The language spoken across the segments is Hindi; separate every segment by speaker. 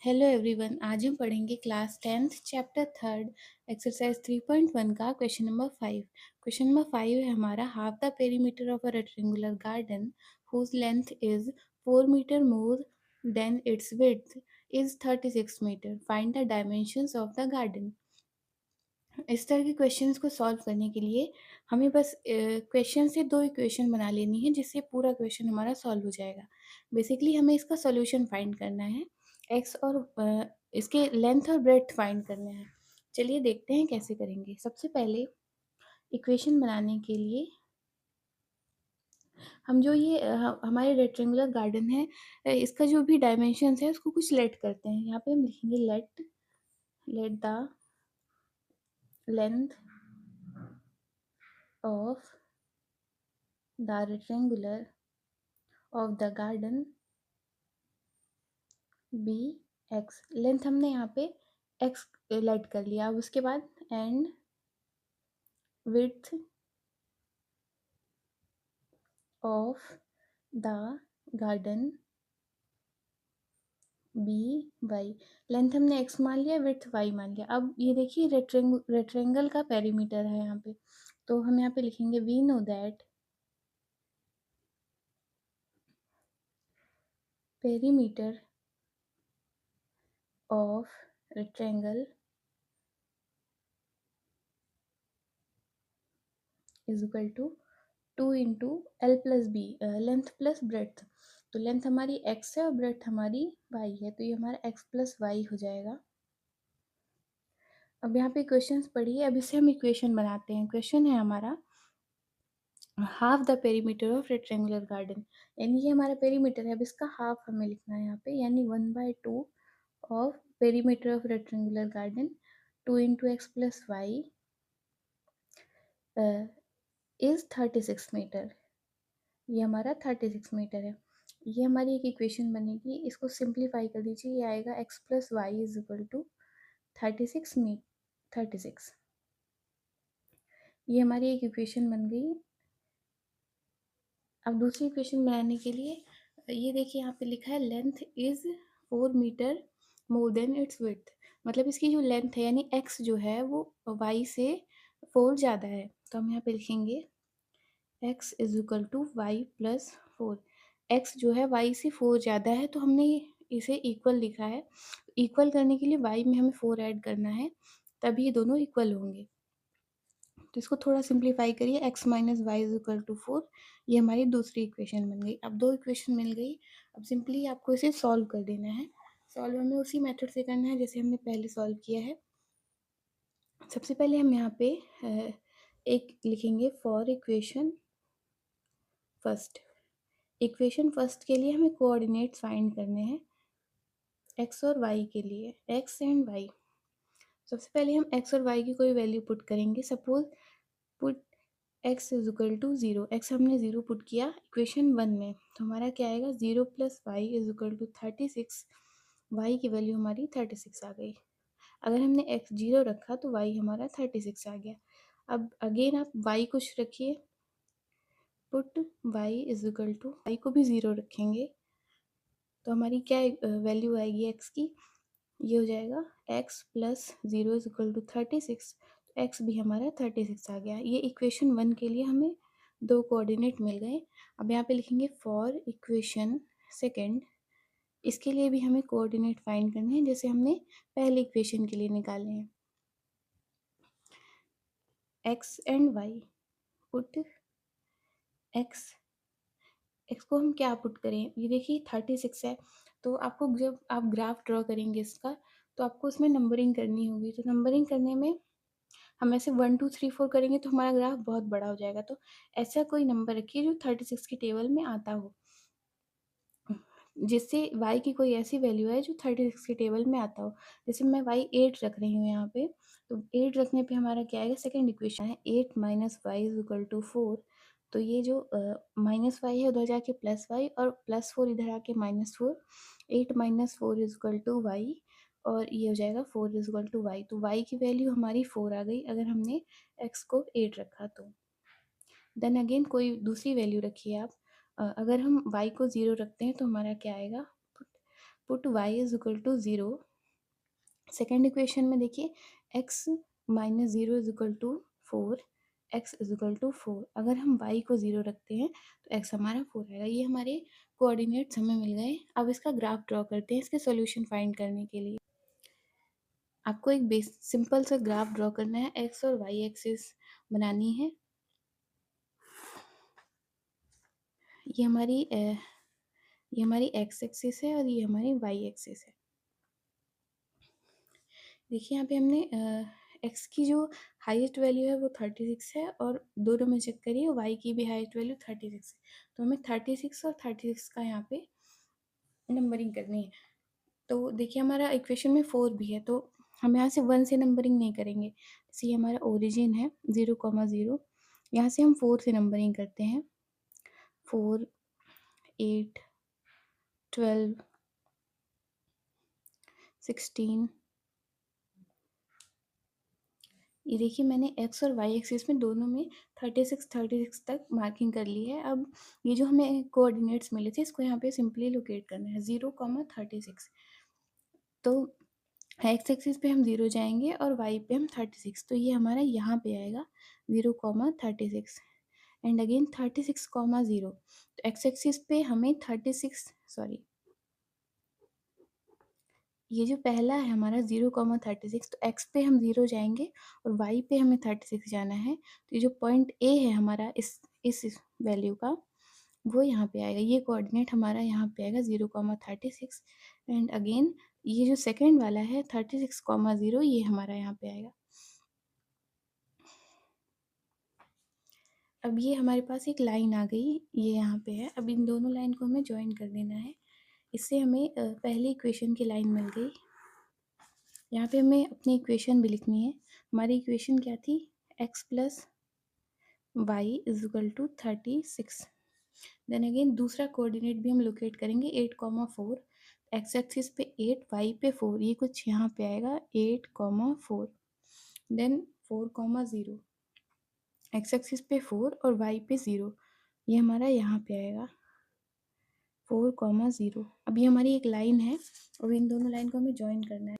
Speaker 1: Hello everyone. आज हम पढ़ेंगे class 10th chapter third exercise 3.1 का क्वेश्चन नंबर 5। क्वेश्चन नंबर 5 है हमारा, half the perimeter of a rectangular garden whose length is 4 metre more than its width is 36 metre, find the dimensions of the garden. इस तरह के क्वेश्चंस को सॉल्व करने के लिए हमें बस क्वेश्चन से दो इक्वेशन बना लेनी है, जिससे पूरा क्वेश्चन हमारा सॉल्व हो जाएगा। बेसिकली हमें इसका सॉल्यूशन फाइंड करना है, एक्स और इसके लेंथ और ब्रेड्थ फाइंड करने हैं। चलिए देखते हैं कैसे करेंगे। सबसे पहले इक्वेशन बनाने के लिए हम जो ये हमारे रेक्टेंगुलर गार्डन है, इसका जो भी डायमेंशंस है उसको कुछ लेट करते हैं। यहाँ पे हम लिखेंगे let let the length of the rectangular of the garden be x. Length हमने यहाँ पे एक्स लाइट कर लिया। अब उसके बाद and width of the garden be y. Length हमने एक्स मान लिया, विड्थ वाई मान लिया। अब ये देखिए रेक्टेंगल का पेरीमीटर है यहाँ पे, तो हम यहाँ पे लिखेंगे we know that perimeter of rectangle is equal to 2 into l plus b, length plus breadth. तो लेंथ हमारी एक्स है और ब्रेड्थ हमारी वाई है, तो ये हमारा एक्स प्लस वाई हो जाएगा। अब यहाँ पे क्वेश्चंस पढ़िए। अब इसे हम इक्वेशन बनाते हैं। क्वेश्चन है हमारा, half the perimeter of rectangular garden, यानी ये हमारा पेरीमीटर है। अब इसका हाफ हमें लिखना है यहाँ पे, यानी 1/2 of perimeter of rectangular garden 2 into x plus y is 36 metre. ये हमारा 36 मीटर है। ये हमारी एक इक्वेशन बनेगी। इसको सिंप्लीफाई कर दीजिए, ये आएगा x plus y is equal to 36। ये हमारी एक इक्वेशन बन गई। अब दूसरी इक्वेशन बनाने के लिए ये देखिए यहाँ पे लिखा है length is 4 metre more than its width. मतलब इसकी जो लेंथ है यानी एक्स जो है वो वाई से 4 ज़्यादा है। तो हम यहाँ पे लिखेंगे x is equal to y plus 4। X जो है वाई से 4 ज़्यादा है, तो हमने इसे इक्वल लिखा है। इक्वल करने के लिए वाई में हमें 4 ऐड करना है, तभी ये दोनों इक्वल होंगे। तो इसको थोड़ा सिंप्लीफाई करिए, x minus y is equal to 4। ये हमारी दूसरी इक्वेशन बन गई। अब दो इक्वेशन मिल गई। अब सिंपली आपको इसे सॉल्व कर देना है। सॉल्व हमें उसी मेथड से करना है जैसे हमने पहले सॉल्व किया है। सबसे पहले हम यहाँ पे एक लिखेंगे for equation first. Equation first के लिए हमें कोऑर्डिनेट्स फाइंड करने हैं एक्स और वाई के लिए, एक्स एंड वाई। सबसे पहले हम एक्स और वाई की कोई वैल्यू पुट करेंगे। Suppose put x is equal to 0। X हमने 0 पुट किया इक्वेशन 1 में, तो हमारा क्या आएगा 0 plus y is equal to 36। Y की वैल्यू हमारी 36 आ गई। अगर हमने एक्स 0 रखा तो वाई हमारा 36 आ गया। अब अगेन आप वाई कुछ रखिए, put y is equal to, y को भी 0 रखेंगे तो हमारी क्या वैल्यू आएगी एक्स की, ये हो जाएगा x plus 0 is equal to 36। X भी हमारा 36 आ गया। ये इक्वेशन 1 के लिए हमें दो कोऑर्डिनेट मिल गए। अब यहाँ पे लिखेंगे फॉर इक्वेशन सेकंड। इसके लिए भी हमें कोऑर्डिनेट फाइंड करने हैं जैसे हमने पहले इक्वेशन के लिए निकाले हैं। X and y, put x. X को हम क्या पुट करें, ये देखिए 36 है, तो आपको जब आप ग्राफ ड्रॉ करेंगे इसका, तो आपको उसमें नंबरिंग करनी होगी। तो नंबरिंग करने में हम ऐसे 1 2 3 4 करेंगे तो हमारा ग्राफ बहुत बड़ा हो जाएगा। तो ऐसा कोई नंबर रखिए जो 36 की टेबल में आता हो, जिससे y की कोई ऐसी वैल्यू है जो 36 की टेबल में आता हो। जैसे मैं y 8 रख रही हूँ यहाँ पे, तो 8 रखने पे हमारा क्या आएगा, सेकंड इक्वेशन है 8 minus y is equal to 4। तो ये जो माइनस वाई है उधर जाके प्लस वाई, और प्लस 4 इधर आके minus 4। 8 minus 4 is equal to y, और ये हो जाएगा 4 इज इक्वल टू वाई। तो y की वैल्यू हमारी 4 आ गई अगर हमने x को 8 रखा तो। देन अगेन कोई दूसरी वैल्यू रखिए आप। अगर हम y को 0 रखते हैं तो हमारा क्या आएगा, put y is equal to 0। Second equation में देखिए x minus 0 is equal to 4, x is equal to 4। अगर हम y को 0 रखते हैं तो x हमारा 4 आएगा। ये हमारे कोऑर्डिनेट्स हमें मिल गए। अब इसका ग्राफ ड्रॉ करते हैं इसके सॉल्यूशन फाइंड करने के लिए। आपको एक सिंपल सा ग्राफ ड्रॉ करना है, x और y एक्सिस बनानी है। ये हमारी x एक्सिस है और ये हमारी y एक्सिस है। देखिए यहाँ पे हमने x की जो हाईएस्ट वैल्यू है वो 36 है और दोनों में चेक करिए y की भी हाईएस्ट वैल्यू 36 है। तो हमें 36 और 36 का यहाँ पे नंबरिंग करनी है। तो देखिए हमारा इक्वेशन में 4 भी है, तो हम यहाँ से 1 से नंबरिंग नहीं करेंगे। जैसे ये हमारा ओरिजिन है 0,0, यहाँ से हम 4 से नंबरिंग करते हैं। 4, 8, 12, 16। ये देखिए मैंने x और y एक्सिस में दोनों में 36 तक मार्किंग कर ली है। अब ये जो हमें कोऑर्डिनेट्स मिले थे इसको यहाँ पे सिंपली लोकेट करना है 0,36। तो x एक्सिस पे हम 0 जाएंगे और y पे हम 36, तो ये हमारा यहाँ पे आएगा 0,36 एंड अगेन 36,0। तो x एक्सिस पे हमें 36, सॉरी, ये जो पहला है हमारा 0,36, तो x पे हम 0 जाएंगे और y पे हमें 36 जाना है। तो ये जो पॉइंट A है हमारा इस वैल्यू का, वो यहाँ पे आएगा। ये कोऑर्डिनेट हमारा यहाँ पे आएगा 0,36 एंड अगेन ये जो सेकंड वाला है 36,0, ये हमारा यहाँ पे आएगा। अब ये हमारे पास एक लाइन आ गई, ये यहाँ पे है। अब इन दोनों लाइन को हमें ज्वाइन कर देना है। इससे हमें पहली इक्वेशन की लाइन मिल गई। यहाँ पे हमें अपनी इक्वेशन भी लिखनी है। हमारी इक्वेशन क्या थी, x plus y is equal to 36। Then again दूसरा कोऑर्डिनेट भी हम लोकेट करेंगे 8,4। एक्स एक्सिस पे 8, वाई पे 4, ये कुछ यहाँ पे आएगा 8,4। देन 4,0, एक्स एक्सिस पे 4 और वाई पे 0, ये हमारा यहाँ पे आएगा 4,0। अब ये हमारी एक लाइन है और इन दोनों लाइन को हमें ज्वाइन करना है।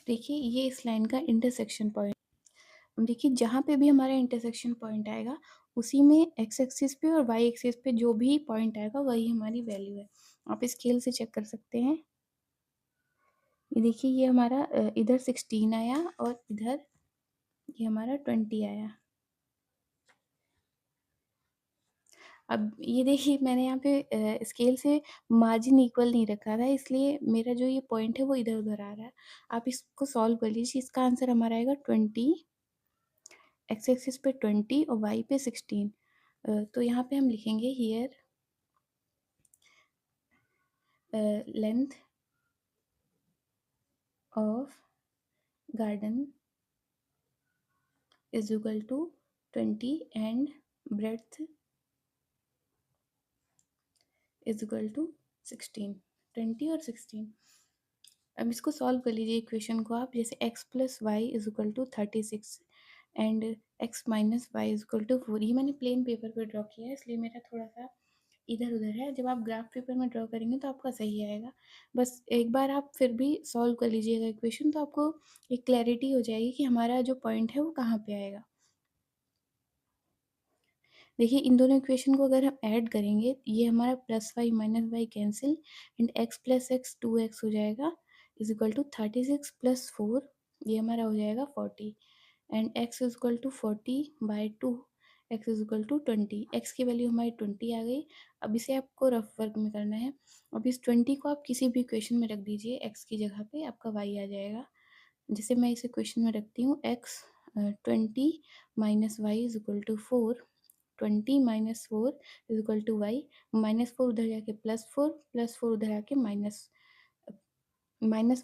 Speaker 1: देखिए ये इस लाइन का इंटरसेक्शन पॉइंट। देखिए जहाँ पे भी हमारा इंटरसेक्शन पॉइंट आएगा उसी में एक्स एक्सिस पे और वाई एक्सिस पे जो भी पॉइंट आएगा वही हमारी वैल्यू है। आप स्केल से चेक कर सकते हैं। ये देखिए ये हमारा इधर 16 आया और इधर ये हमारा 20 आया। अब ये देखिए मैंने यहाँ पे स्केल से मार्जिन इक्वल नहीं रखा था, इसलिए मेरा जो ये पॉइंट है वो इधर उधर आ रहा है। आप इसको सॉल्व कर लीजिए। इसका आंसर हमारा आएगा 20, एक्स एक्सिस पे 20 और वाई पे 16। तो यहाँ पे हम लिखेंगे here length of garden is equal to 20 and breadth is equal to 16, 20 और 16। अब इसको सॉल्व कर लीजिए इक्वेशन को आप। जैसे x plus y is equal to 36 and x minus y is equal to 4। ये मैंने प्लेन पेपर पर ड्रॉ किया है इसलिए मेरा थोड़ा सा इधर उधर है। जब आप ग्राफ पेपर में ड्रॉ करेंगे तो आपका सही आएगा। बस एक बार आप फिर भी सॉल्व कर लीजिएगा इक्वेशन, तो आपको एक क्लैरिटी हो जाएगी कि हमारा जो पॉइंट है वो कहाँ पे आएगा। देखिए इन दोनों इक्वेशन को अगर हम ऐड करेंगे, ये हमारा plus y minus y cancel and x plus x 2x हो जाएगा इज इक्वल टू 36 प्लस 4, ये हमारा हो जाएगा 40 and x is equal to 40/2, x is equal to 20। x की वैल्यू हमारी 20 आ गई। अब इसे आपको रफ वर्क में करना है। अब इस 20 को आप किसी भी इक्वेशन में रख दीजिए, x की जगह पे आपका y आ जाएगा। जैसे मैं इस इक्वेशन में रखती हूँ x 20 minus y is equal to 4, 20 minus 4 is equal to y. -4 उधर जाके +4, +4 उधर आके माइनस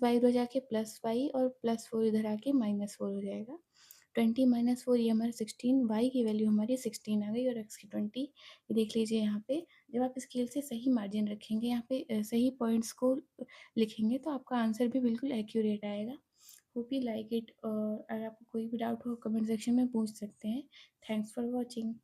Speaker 1: वाई उधर जाके प्लस वाई और +4 इधर आके -4 हो जाएगा। 20 माइनस 4 ये हमारा 16, वाई की वैल्यू हमारी 16 आ गई और एक्स की 20। ये देख लीजिए यहाँ पे जब आप स्केल से सही मार्जिन रखेंगे, यहाँ पे सही पॉइंट्स को लिखेंगे तो आपका आंसर भी बिल्कुल एक्यूरेट आएगा। Hope you like it. और अगर आपको कोई भी डाउट हो कमेंट सेक्शन में पूछ सकते हैं। Thanks for watching.